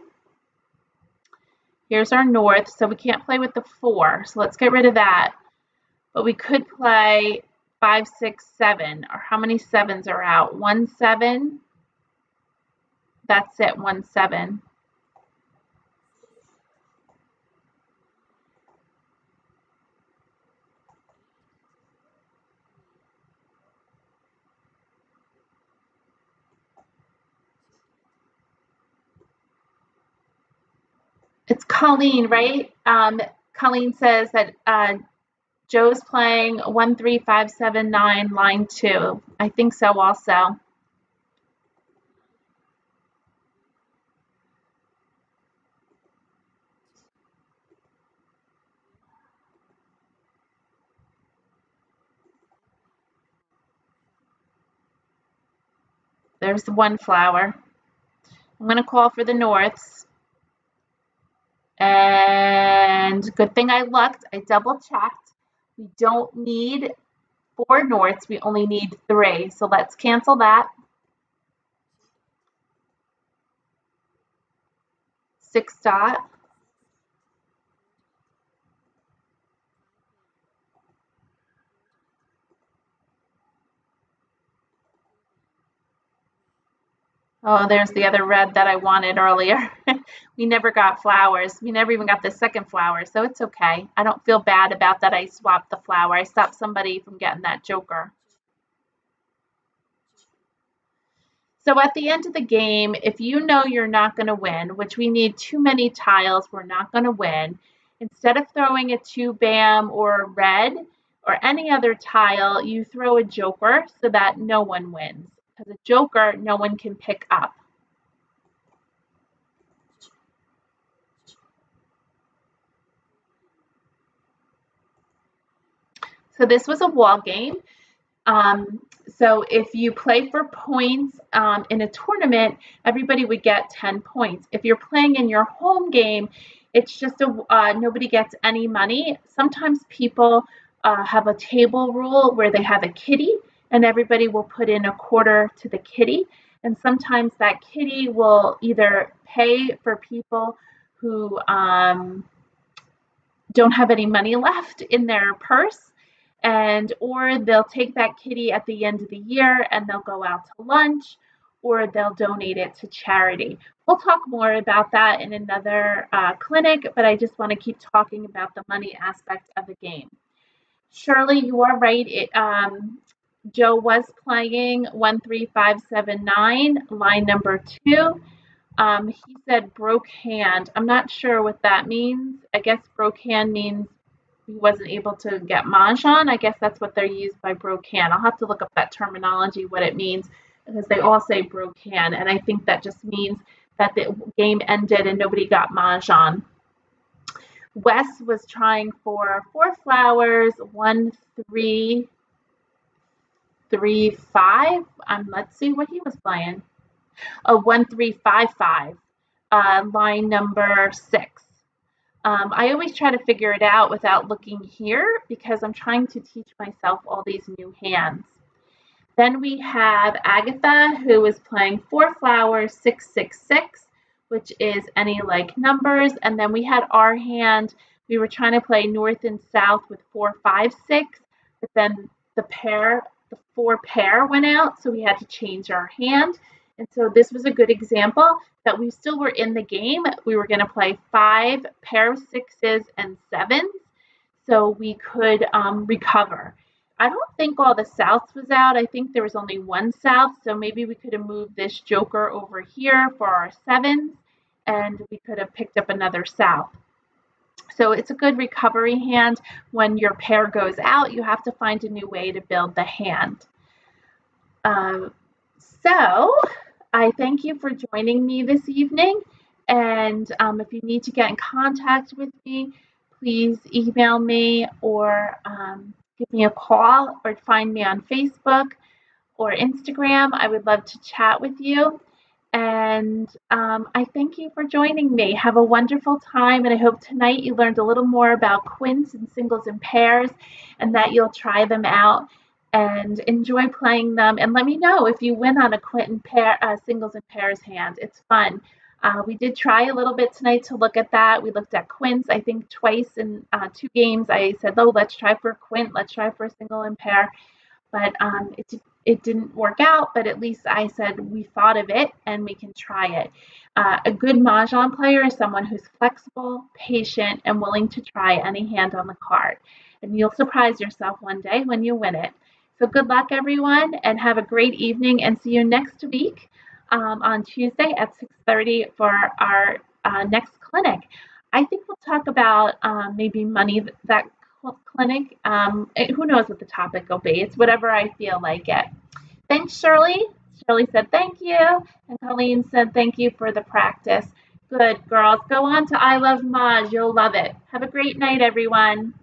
Here's our north. So we can't play with the 4. So let's get rid of that. But we could play 5, 6, 7. Or how many 7s are out? 1, 7. That's it. 1, 7. It's Colleen, right? Colleen says that Joe's playing 1, 3, 5, 7, 9, line 2. I think so also. There's the 1 flower. I'm going to call for the norths. And good thing I looked. I double checked. We don't need 4 norths. We only need 3. So let's cancel that. 6 dot. Oh, there's the other red that I wanted earlier. We never got flowers. We never even got the second flower, so it's okay. I don't feel bad about that I swapped the flower. I stopped somebody from getting that joker. So at the end of the game, if you know you're not going to win, which we need too many tiles, we're not going to win, instead of throwing a 2 bam or a red or any other tile, you throw a joker so that no one wins. Because a joker, no one can pick up. So this was a wall game. So if you play for points in a tournament, everybody would get 10 points. If you're playing in your home game, it's just nobody gets any money. Sometimes people have a table rule where they have a kitty and everybody will put in a quarter to the kitty. And sometimes that kitty will either pay for people who don't have any money left in their purse, or they'll take that kitty at the end of the year and they'll go out to lunch, or they'll donate it to charity. We'll talk more about that in another clinic, but I just want to keep talking about the money aspect of the game. Shirley, you are right. Joe was playing 1, 3, 5, 7, 9, line number 2. He said broke hand. I'm not sure what that means. I guess broke hand means he wasn't able to get Mahjong. I guess that's what they're used by broke hand. I'll have to look up that terminology, what it means, because they all say broke hand, and I think that just means that the game ended and nobody got Mahjong. Wes was trying for 4 flowers, 1, 3, 3, 5. Let's see what he was playing. A 1, 3, 5, 5. Line number 6. I always try to figure it out without looking here because I'm trying to teach myself all these new hands. Then we have Agatha, who is playing 4 flowers, 666, which is any like numbers. And then we had our hand. We were trying to play north and south with 456, but then the 4 pair went out, so we had to change our hand. And so this was a good example that we still were in the game. We were going to play 5 pair of sixes and sevens, so we could recover. I don't think all the souths was out. I think there was only one south, so maybe we could have moved this joker over here for our sevens, and we could have picked up another south. So it's a good recovery hand. When your pair goes out, you have to find a new way to build the hand. So I thank you for joining me this evening. And if you need to get in contact with me, please email me or give me a call or find me on Facebook or Instagram. I would love to chat with you. And I thank you for joining me. Have a wonderful time. And I hope tonight you learned a little more about quints and singles and pairs and that you'll try them out and enjoy playing them. And let me know if you win on a quint and pair, singles and pairs hand. It's fun. We did try a little bit tonight to look at that. We looked at quints, I think twice in 2 games. I said, oh, let's try for a quint, let's try for a single and pair. But it didn't work out, but at least I said we thought of it and we can try it. A good Mahjong player is someone who's flexible, patient, and willing to try any hand on the card. And you'll surprise yourself one day when you win it. So good luck, everyone, and have a great evening, and see you next week on Tuesday at 6:30 for our next clinic. I think we'll talk about maybe money that clinic. Who knows what the topic will be? It's whatever I feel like it. Thanks, Shirley. Shirley said thank you, and Colleen said thank you for the practice. Good girls. Go on to I Love Maj. You'll love it. Have a great night, everyone.